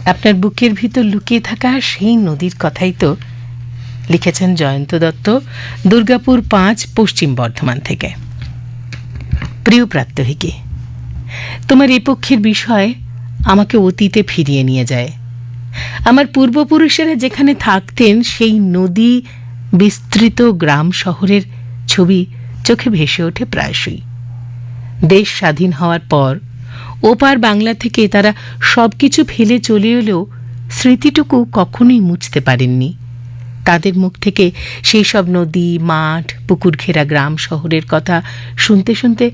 আপনার বুকের ভিতর লুকিয়ে থাকা সেই নদীর কথাই তো লিখেছেন জয়ন্ত দত্ত, দুর্গাপুর ৫, পশ্চিম বর্ধমান থেকে। প্রিয় প্রাত্যহিকী, তোমার এ পক্ষের বিষয় আমাকে অতীতে ফিরিয়ে নিয়ে যায়। আমার পূর্বপুরুষেরা যেখানে থাকতেন সেই নদী বিস্তৃত গ্রাম শহরের ছবি চোখে ভেসে ওঠে প্রায়শই। দেশ স্বাধীন হওয়ার পর ওপার বাংলা থেকে তারা সবকিছু ফেলে চলে এলেও স্মৃতিটুকু কখনোই মুছতে পারেননি। তাদের মুখ থেকে সেই সব নদী, মাঠ, পুকুর ঘেরা গ্রাম শহরের কথা শুনতে শুনতে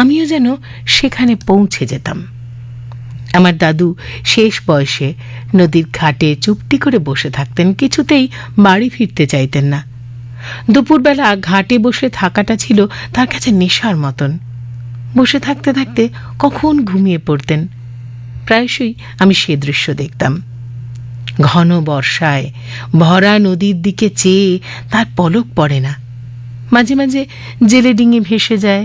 আমিও যেন সেখানে পৌঁছে যেতাম। আমার দাদু শেষ বয়সে নদীর ঘাটে চুপটি করে বসে থাকতেন, কিছুতেই বাড়ি ফিরতে চাইতেন না। দুপুরবেলা ঘাটে বসে থাকাটা ছিল তার কাছে নেশার মতন। বসে থাকতে থাকতে কখন ঘুমিয়ে পড়তেন। প্রায়শই আমি সে দৃশ্য দেখতাম। ঘন বর্ষায় ভরা নদীর দিকে চেয়ে তার পলক পড়ে না। মাঝে মাঝে জেলে ডিঙি ভেসে যায়,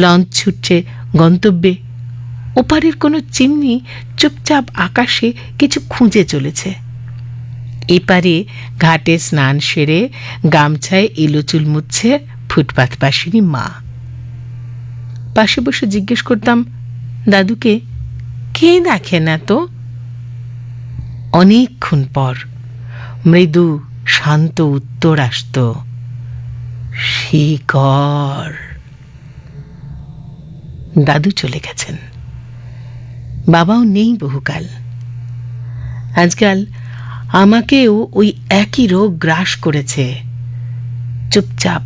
লঞ্চ ছুটছে গন্তব্যে। ওপারের কোনো চিমনি চুপচাপ আকাশে কিছু খুঁজে চলেছে। এপারে ঘাটে স্নান সেরে গামছায় এলো চুল মুছছে ফুটপাথবাসিনী মা। পাশে বসে জিজ্ঞেস করতাম দাদুকে, কে দেখে না তো? অনেকক্ষণ পর মৃদু শান্ত উত্তর আসত, শিকড়। দাদু চলে গেছেন, বাবাও নেই বহুকাল। আজকাল আমাকেও ওই একই রোগ গ্রাস করেছে। চুপচাপ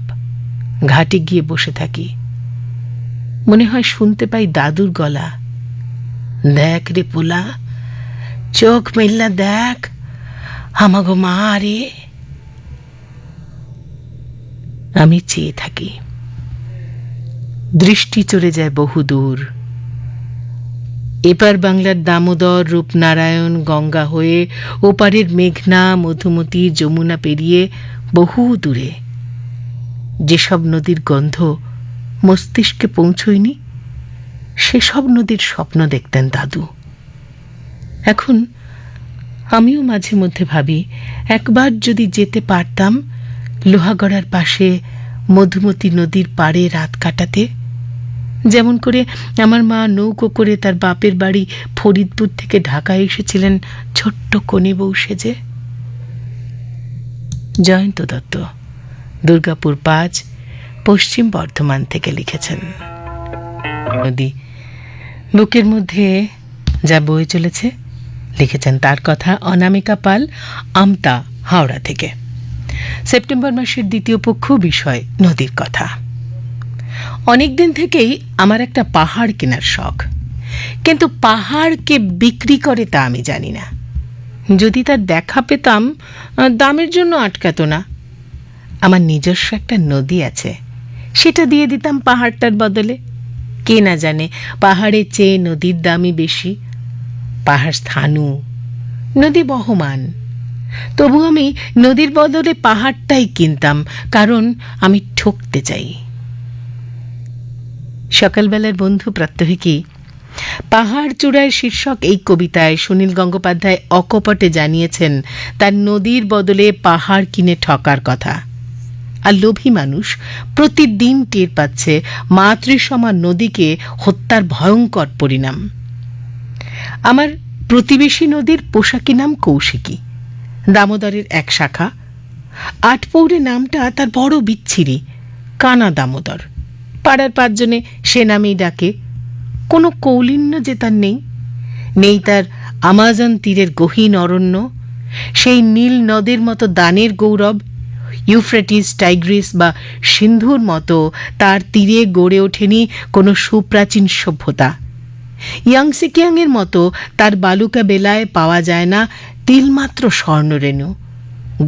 ঘাটে গিয়ে বসে থাকি। মনে হয় শুনতে পাই দাদুর গলা, দেখ রে পোলা, চোখ মেললা দেখ আমাগো মা রে। আমি চেয়ে থাকি, দৃষ্টি চলে যায় বহুদূর। এপার বাংলার দামোদর, রূপনারায়ণ, গঙ্গা হয়ে ওপারের মেঘনা, মধুমতি, যমুনা পেরিয়ে বহু দূরে যেসব নদীর গন্ধ মস্তিষ্কে পৌঁছয়নি, সেসব নদীর স্বপ্ন দেখতেন দাদু। এখন আমিও মাঝে মধ্যে ভাবি, একবার যদি যেতে পারতাম লোহাগড়ার পাশে মধুমতি নদীর পাড়ে রাত কাটাতে, যেমন করে আমার মা নৌকো করে তার বাপের বাড়ি ফরিদপুর থেকে ঢাকায় এসেছিলেন ছোট্ট কনে বউ সেজে। জয়ন্ত দত্ত, দুর্গাপুর ৫, পশ্চিম বর্ধমান থেকে লিখেছেন। নদী বুকের মধ্যে যা বয়ে চলেছে, লিখেছেন তার কথা অনামিকা পাল, আমতা, হাওড়া থেকে। সেপ্টেম্বর মাসের দ্বিতীয় পক্ষ, বিষয় নদীর কথা। অনেকদিন থেকেই আমার একটা পাহাড় কেনার শখ, কিন্তু পাহাড়কে বিক্রি করে তা আমি জানি না। যদি তার দেখা পেতাম, দামের জন্য আটকাতো না। আমার নিজস্ব একটা নদী আছে, সেটা দিয়ে দিতাম পাহাড়টার বদলে। কে না জানে পাহাড়ের চেয়ে নদীর দামই বেশি। পাহাড় স্থাণু, নদী বহমান। তবু আমি নদীর বদলে পাহাড়টাই কিনতাম, কারণ আমি ঠকতে চাই। সকালবেলার বন্ধু প্রাত্যহিকী, পাহাড় চূড়ায় শীর্ষক এই কবিতায় সুনীল গঙ্গোপাধ্যায় অকপটে জানিয়েছেন তার নদীর বদলে পাহাড় কিনে ঠকার কথা। আর লোভী মানুষ প্রতিদিন টের পাচ্ছে মাতৃসমান নদীকে হত্যার ভয়ঙ্কর পরিণাম। আমার প্রতিবেশী নদীর পোশাকি নাম কৌশিকী, দামোদরের এক শাখা। আটপৌরে নামটা তার বড় বিচ্ছিরি, কানা দামোদর। পাড়ার ৫ জনে সে নামেই ডাকে। কোনো কৌলিন্য যে তার নেই। নেই তার আমাজন তীরের গহীন অরণ্য, সেই নীল নদের মতো দানের গৌরব। ইউফ্রেটিস, টাইগ্রিস বা সিন্ধুর মতো তার তীরে গড়ে ওঠেনি কোনো সুপ্রাচীন সভ্যতা। ইয়াংসিকিয়াংয়ের মতো তার বালুকা বেলায় পাওয়া যায় না তিলমাত্র স্বর্ণরেণু।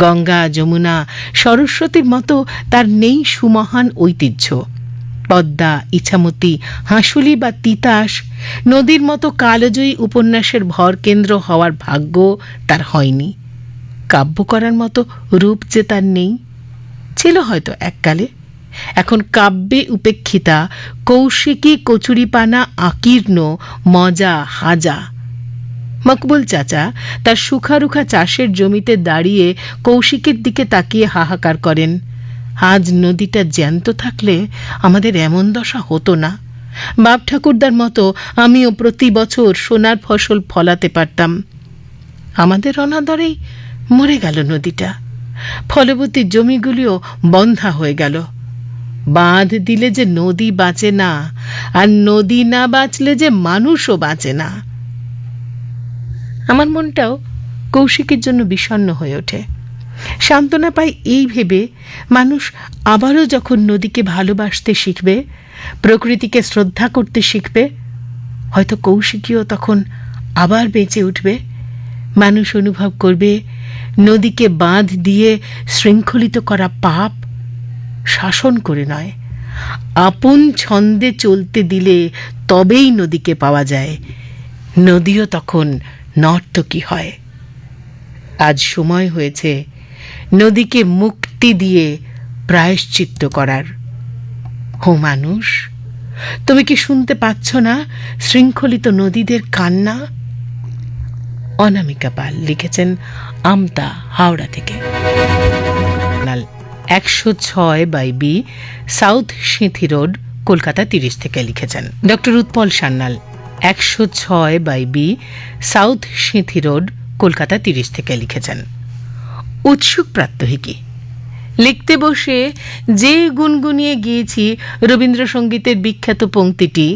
গঙ্গা, যমুনা, সরস্বতীর মতো তার নেই সুমহান ঐতিহ্য। পদ্মা, ইছামতি, হাঁসুলি বা তিতাস নদীর মতো কালজয়ী উপন্যাসের ভরকেন্দ্র হওয়ার ভাগ্য তার হয়নি। কাব্য করার মতো রূপ যে তার নেই, ছিল হয়তো এককালে। এখন কাব্যে উপেক্ষিতা কৌশিকী কচুরিপানা আকীর্ণ মজা হাজা। মকবুল চাচা তার সুখারুখা চাষের জমিতে দাঁড়িয়ে কৌশিকের দিকে তাকিয়ে হাহাকার করেন, আজ নদীটা জ্যান্ত থাকলে আমাদের এমন দশা হতো না। বাপ ঠাকুরদার মতো আমিও প্রতি বছর সোনার ফসল ফলাতে পারতাম। আমাদের অনাদরেই মরে গেল নদীটা, ফলবতী জমিগুলিও বন্ধা হয়ে গেল। বাঁধ দিলে যে নদী বাঁচে না, আর নদী না বাঁচলে যে মানুষও বাঁচে না। আমার মনটাও কৌশিকের জন্য বিষণ্ণ হয়ে ওঠে। সান্ত্বনা পাই এই ভেবে, মানুষ আবারও যখন নদীকে ভালোবাসতে শিখবে, প্রকৃতিকে শ্রদ্ধা করতে শিখবে, হয়তো কৌশিকীও তখন আবার বেঁচে উঠবে। মানুষ অনুভব করবে নদীকে বাঁধ দিয়ে শৃঙ্খলিত করা পাপ, শাসন করে নয়, আপন ছন্দে চলতে দিলে তবেই নদীকে পাওয়া যায়। নদীও তখন নর্তকী হয়। আজ সময় হয়েছে নদীকে মুক্তি দিয়ে প্রায়শ্চিত্ত করার। হো মানুষ, তুমি কি শুনতে পাচ্ছ না শৃঙ্খলিত নদীদের কান্না? অনামিকা পাল লিখেছেন আমতা, হাওড়া থেকে। 106/B, south Sinthi road, Kolkata 30 থেকে লিখেছেন doctor Utpal Sanyal. 106/B, south Sinthi road, Kolkata 30 থেকে লিখেছেন উৎসুক প্রাত্যহিকী। লিখতে বসে যে গুনগুনিয়ে গিয়েছি রবীন্দ্রসঙ্গীতের বিখ্যাত পংক্তিটি,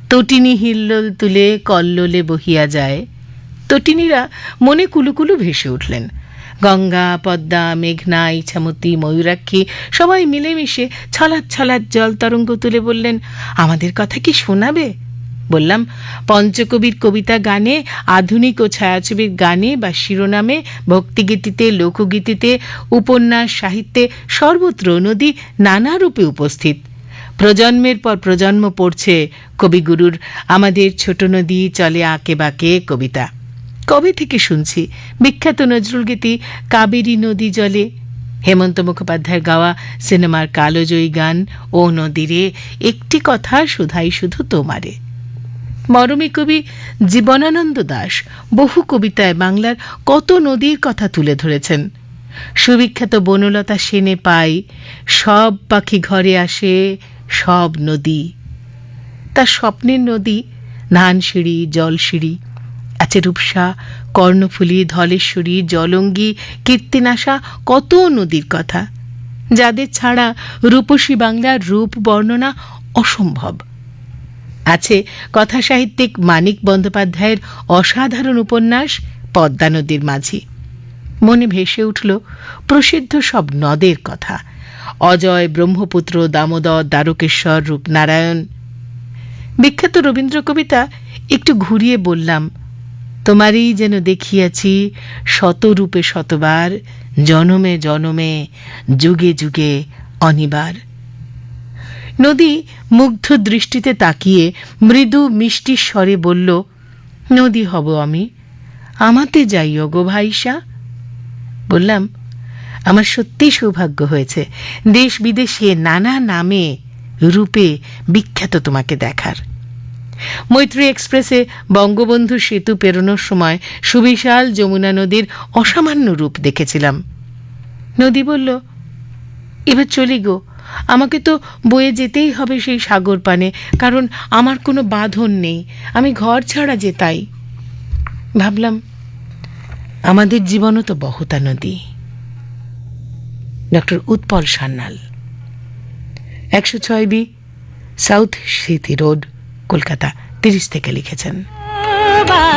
তটিনী হিল্লোল তুলে কল্লোলে বহিয়া যায়। তটিনীরা মনে কুলুকুলু ভেসে উঠলেন। গঙ্গা, পদ্মা, মেঘনা, ইছামতি, ময়ূরাক্ষী সবাই মিলেমিশে ছলাৎ ছলাৎ জল তরঙ্গ তুলে বললেন, আমাদের কথা কি শোনাবে? বললাম, পঞ্চকবির কবিতা গানে, আধুনিক ও ছায়াছবির গানে বা শিরোনামে, ভক্তিগীতিতে, লোকগীতিতে, উপন্যাস সাহিত্যে সর্বত্র নদী নানা রূপে উপস্থিত। প্রজন্মের পর প্রজন্ম পড়ছে কবিগুরুর আমাদের ছোট নদী চলে আঁকে বাঁকে কবিতা। কবে থেকে শুনছি বিখ্যাত নজরুলগীতি কাবেরী নদী জলে, হেমন্ত মুখোপাধ্যায়ের গাওয়া সিনেমার কালোজয়ী গান ও নদীরে একটি কথা শুধাই শুধু তোমারে। মরমী কবি জীবনানন্দ দাশ বহু কবিতায় বাংলার কত নদীর কথা তুলে ধরেছেন। সুবিখ্যাত বনলতা সেনে পাই, সব পাখি ঘরে আসে সব নদী। তার স্বপ্নের নদী ধানসিঁড়ি, জলসিঁড়ি, আছে রূপসা, কর্ণফুলী, ধলেশ্বরী, জলঙ্গি, কীর্তিনাশা, কত নদীর কথা, যাদের ছাড়া রূপসী বাংলার রূপ বর্ণনা অসম্ভব। আছে কথা সাহিত্যিক মানিক বন্দ্যোপাধ্যায়ের অসাধারণ উপন্যাস পদ্মা নদীর মাঝি। মনে ভেসে উঠল প্রসিদ্ধ সব নদের কথা, অজয়, ব্রহ্মপুত্র, দামোদর, দ্বারকেশ্বর, রূপনারায়ণ। বিখ্যাত রবীন্দ্র কবিতা একটু ঘুরিয়ে বললাম, তোমারই যেন দেখিয়াছি শতরূপে শতবার, জনমে জনমে যুগে যুগে অনিবার। নদী মুগ্ধ দৃষ্টিতে তাকিয়ে মৃদু মিষ্টি স্বরে বলল, নদী হব আমি, আমাতে যাইও গো ভাইসা। বললাম, আমার সত্যি সৌভাগ্য হয়েছে দেশ বিদেশে নানা নামে রূপে বিখ্যাত তোমাকে দেখার। মৈত্রী এক্সপ্রেসে বঙ্গবন্ধু সেতু পেরোনোর সময় সুবিশাল যমুনা নদীর অসামান্য রূপ দেখেছিলাম। নদী বলল, এবার চলি গো, আমাকে তো বয়ে যেতেই হবে সেই সাগর পানে, কারণ আমার কোনো বাঁধন নেই, আমি ঘর ছাড়া যেতাই। ভাবলাম, আমাদের জীবনও তো বহতা নদী। Doctor Utpal Sanyal. 106B, south city road, Kolkata 30 থেকে লিখেছেন।